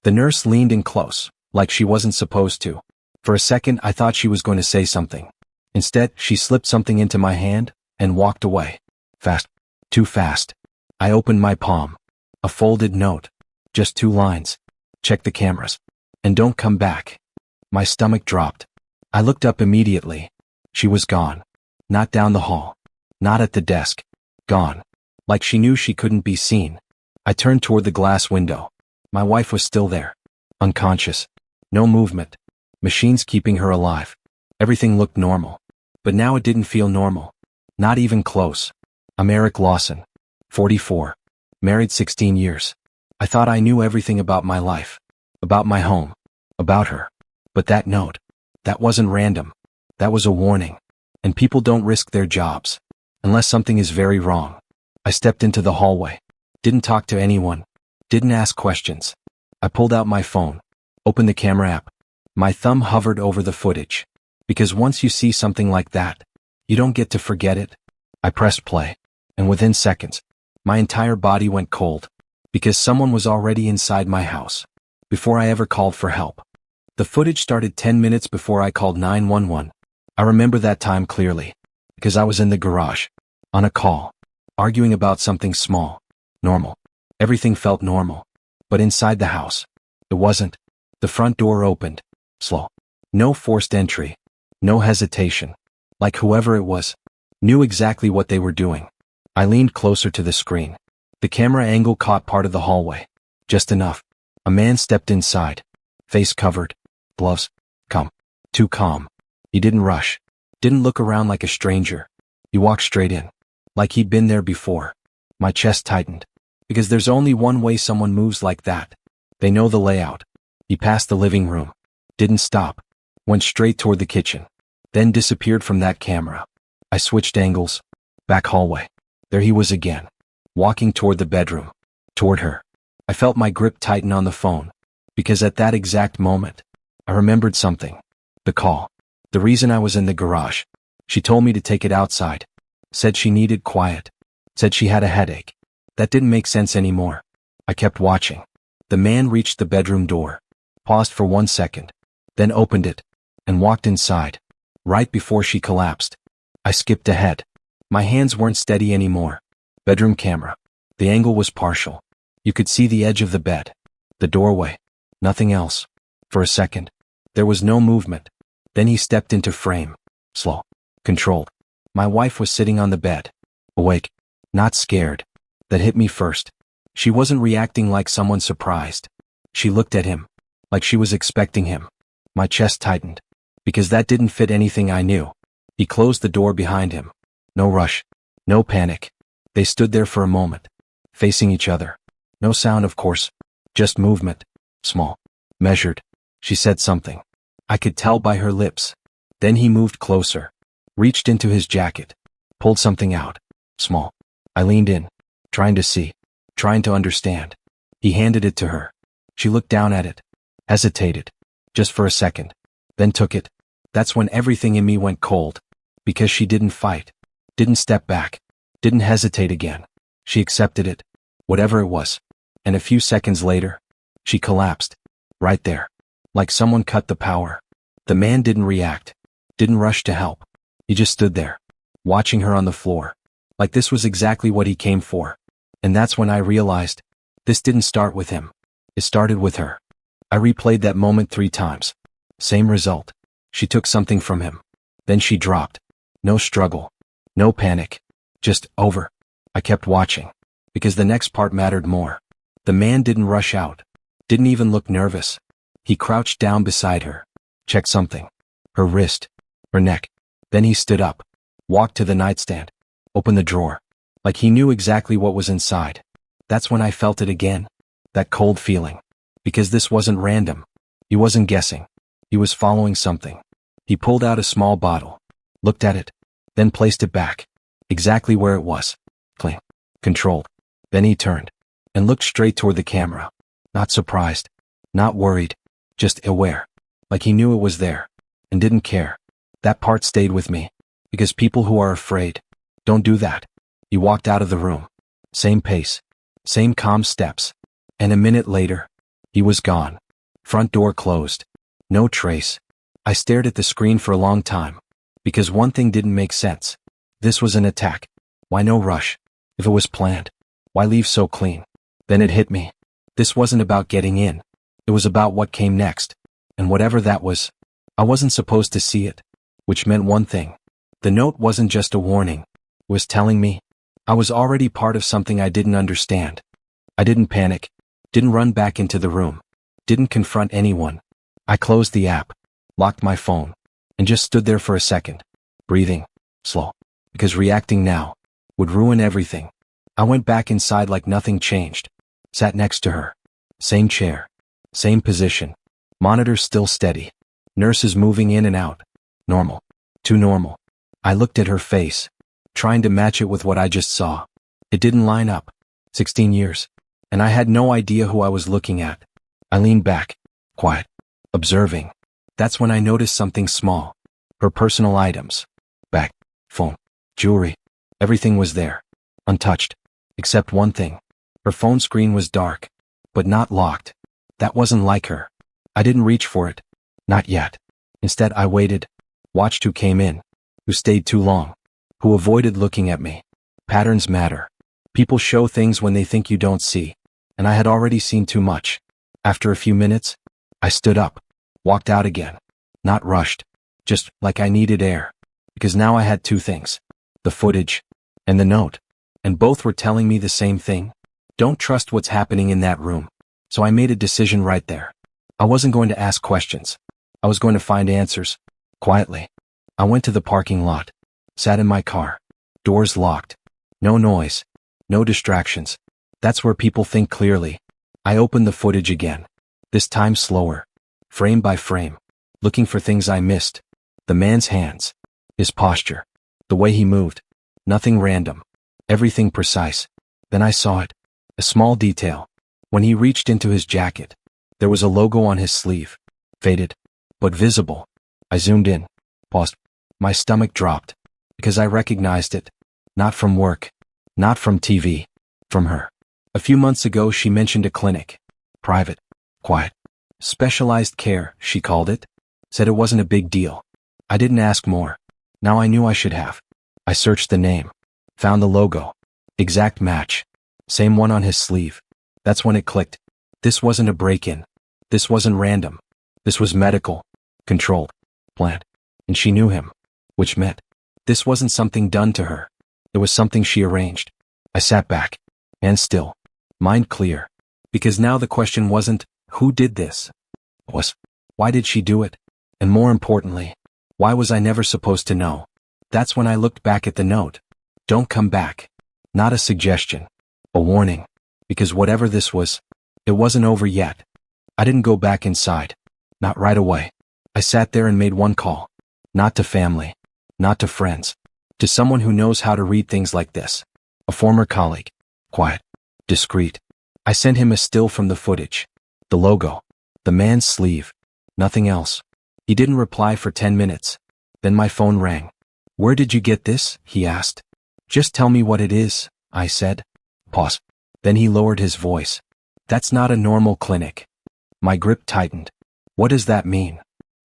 The nurse leaned in close, like she wasn't supposed to. For a second, I thought she was going to say something. Instead, she slipped something into my hand and walked away. Fast. Too fast. I opened my palm. A folded note. Just 2 lines. Check the cameras. And don't come back. My stomach dropped. I looked up immediately. She was gone. Not down the hall. Not at the desk. Gone. Like she knew she couldn't be seen. I turned toward the glass window. My wife was still there. Unconscious. No movement. Machines keeping her alive. Everything looked normal. But now it didn't feel normal. Not even close. I'm Eric Lawson. 44. Married 16 years. I thought I knew everything about my life. About my home. About her. But that note. That wasn't random. That was a warning. And people don't risk their jobs. Unless something is very wrong. I stepped into the hallway. Didn't talk to anyone. Didn't ask questions. I pulled out my phone. Opened the camera app. My thumb hovered over the footage. Because once you see something like that, you don't get to forget it. I pressed play. And within seconds, my entire body went cold. Because someone was already inside my house. Before I ever called for help. The footage started 10 minutes before I called 911. I remember that time clearly. Because I was in the garage. On a call. Arguing about something small. Normal. Everything felt normal. But inside the house, it wasn't. The front door opened. Slow. No forced entry. No hesitation. Like whoever it was, knew exactly what they were doing. I leaned closer to the screen. The camera angle caught part of the hallway. Just enough. A man stepped inside. Face covered. Gloves. Calm. Too calm. He didn't rush. Didn't look around like a stranger. He walked straight in. Like he'd been there before. My chest tightened. Because there's only one way someone moves like that. They know the layout. He passed the living room. Didn't stop. Went straight toward the kitchen. Then disappeared from that camera. I switched angles. Back hallway. There he was again. Walking toward the bedroom. Toward her. I felt my grip tighten on the phone. Because at that exact moment, I remembered something. The call. The reason I was in the garage. She told me to take it outside. Said she needed quiet. Said she had a headache. That didn't make sense anymore. I kept watching. The man reached the bedroom door. Paused for 1 second. Then opened it. And walked inside. Right before she collapsed. I skipped ahead. My hands weren't steady anymore. Bedroom camera. The angle was partial. You could see the edge of the bed. The doorway. Nothing else. For a second. There was no movement. Then he stepped into frame. Slow. Controlled. My wife was sitting on the bed. Awake. Not scared. That hit me first. She wasn't reacting like someone surprised. She looked at him. Like she was expecting him. My chest tightened. Because that didn't fit anything I knew. He closed the door behind him. No rush. No panic. They stood there for a moment. Facing each other. No sound, of course. Just movement. Small. Measured. She said something. I could tell by her lips. Then he moved closer. Reached into his jacket. Pulled something out. Small. I leaned in. Trying to see. Trying to understand. He handed it to her. She looked down at it. Hesitated. Just for a second. Then took it. That's when everything in me went cold. Because she didn't fight. Didn't step back. Didn't hesitate again. She accepted it. Whatever it was. And a few seconds later, she collapsed. Right there. Like someone cut the power. The man didn't react. Didn't rush to help. He just stood there. Watching her on the floor. Like this was exactly what he came for. And that's when I realized. This didn't start with him. It started with her. I replayed that moment 3 times. Same result. She took something from him. Then she dropped. No struggle. No panic. Just over. I kept watching. Because the next part mattered more. The man didn't rush out. Didn't even look nervous. He crouched down beside her. Checked something. Her wrist. Her neck. Then he stood up. Walked to the nightstand. Opened the drawer. Like he knew exactly what was inside. That's when I felt it again. That cold feeling. Because this wasn't random. He wasn't guessing. He was following something. He pulled out a small bottle. Looked at it. Then placed it back. Exactly where it was. Clean. Controlled. Then he turned. And looked straight toward the camera. Not surprised. Not worried. Just aware. Like he knew it was there. And didn't care. That part stayed with me. Because people who are afraid don't do that. He walked out of the room. Same pace. Same calm steps. And a minute later, He was gone. Front door closed. No trace. I stared at the screen for a long time. Because one thing didn't make sense. This was an attack. Why no rush? If it was planned, why leave so clean? Then it hit me. This wasn't about getting in. It was about what came next. And whatever that was, I wasn't supposed to see it. Which meant one thing. The note wasn't just a warning. It was telling me I was already part of something I didn't understand. I didn't panic. Didn't run back into the room. Didn't confront anyone. I closed the app, locked my phone, and just stood there for a second, breathing, slow, because reacting now would ruin everything. I went back inside like nothing changed, sat next to her. Same chair, same position, monitor still steady, nurses moving in and out. Normal, too normal. I looked at her face, trying to match it with what I just saw. It didn't line up. 16 years. And I had no idea who I was looking at. I leaned back, quiet, observing. That's when I noticed something small. Her personal items. Bag, phone, jewelry. Everything was there, untouched. Except one thing. Her phone screen was dark, but not locked. That wasn't like her. I didn't reach for it. Not yet. Instead, I waited, watched who came in, who stayed too long, who avoided looking at me. Patterns matter. People show things when they think you don't see. And I had already seen too much. After a few minutes, I stood up, walked out again. Not rushed, just like I needed air. Because now I had two things. The footage and the note. And both were telling me the same thing. Don't trust what's happening in that room. So I made a decision right there. I wasn't going to ask questions. I was going to find answers. Quietly. I went to the parking lot. Sat in my car. Doors locked. No noise. No distractions. That's where people think clearly. I opened the footage again. This time slower. Frame by frame. Looking for things I missed. The man's hands. His posture. The way he moved. Nothing random. Everything precise. Then I saw it. A small detail. When he reached into his jacket, there was a logo on his sleeve. Faded, but visible. I zoomed in. Paused. My stomach dropped. Because I recognized it. Not from work. Not from TV. From her. A few months ago she mentioned a clinic. Private. Quiet. Specialized care, she called it. Said it wasn't a big deal. I didn't ask more. Now I knew I should have. I searched the name. Found the logo. Exact match. Same one on his sleeve. That's when it clicked. This wasn't a break-in. This wasn't random. This was medical. Controlled. Planned. And she knew him. Which meant this wasn't something done to her. It was something she arranged. I sat back. Hands still. Mind clear. Because now the question wasn't, who did this? It was, why did she do it? And more importantly, why was I never supposed to know? That's when I looked back at the note. Don't come back. Not a suggestion. A warning. Because whatever this was, it wasn't over yet. I didn't go back inside. Not right away. I sat there and made one call. Not to family. Not to friends. To someone who knows how to read things like this. A former colleague. Quiet. Discreet. I sent him a still from the footage. The logo. The man's sleeve. Nothing else. He didn't reply for 10 minutes. Then my phone rang. Where did you get this? He asked. Just tell me what it is, I said. Pause. Then he lowered his voice. That's not a normal clinic. My grip tightened. What does that mean?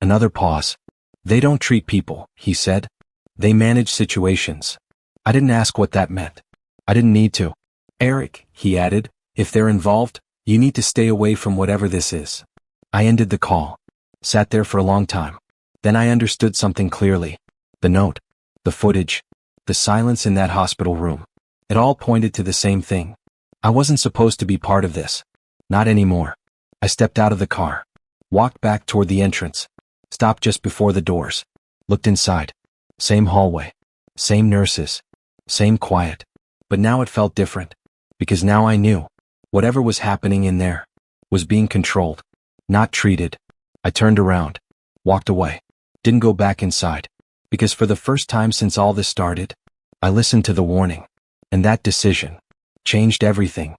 Another pause. They don't treat people, he said. They manage situations. I didn't ask what that meant. I didn't need to. Eric, he added, if they're involved, you need to stay away from whatever this is. I ended the call. Sat there for a long time. Then I understood something clearly. The note. The footage. The silence in that hospital room. It all pointed to the same thing. I wasn't supposed to be part of this. Not anymore. I stepped out of the car. Walked back toward the entrance. Stopped just before the doors. Looked inside. Same hallway. Same nurses. Same quiet. But now it felt different. Because now I knew. Whatever was happening in there was being controlled. Not treated. I turned around. Walked away. Didn't go back inside. Because for the first time since all this started, I listened to the warning. And that decision changed everything.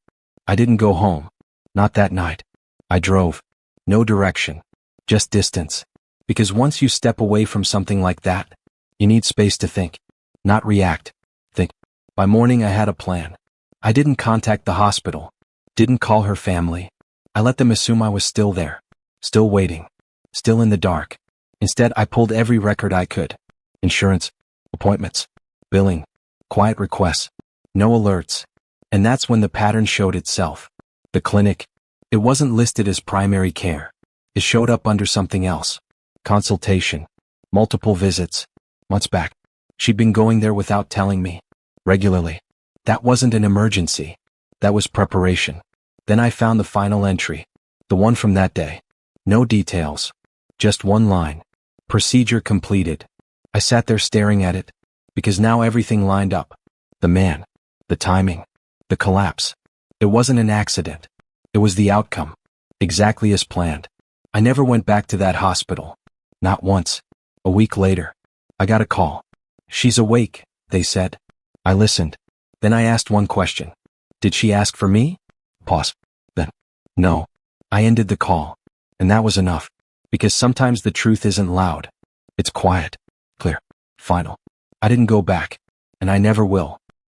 I didn't go home. Not that night. I drove. No direction. Just distance. Because once you step away from something like that, you need space to think. Not react. Think. By morning I had a plan. I didn't contact the hospital. Didn't call her family. I let them assume I was still there, still waiting, still in the dark. Instead, I pulled every record I could. Insurance, appointments, billing, quiet requests, no alerts. And that's when the pattern showed itself. The clinic, it wasn't listed as primary care. It showed up under something else. Consultation, multiple visits, months back. She'd been going there without telling me. Regularly. That wasn't an emergency. That was preparation. Then I found the final entry. The one from that day. No details. Just one line. Procedure completed. I sat there staring at it, because now everything lined up. The man. The timing. The collapse. It wasn't an accident. It was the outcome. Exactly as planned. I never went back to that hospital. Not once. A week later, I got a call. She's awake, they said. I listened. Then I asked one question. Did she ask for me? Pause. Then, no. I ended the call. And that was enough. Because sometimes the truth isn't loud. It's quiet, clear, final. I didn't go back. And I never will.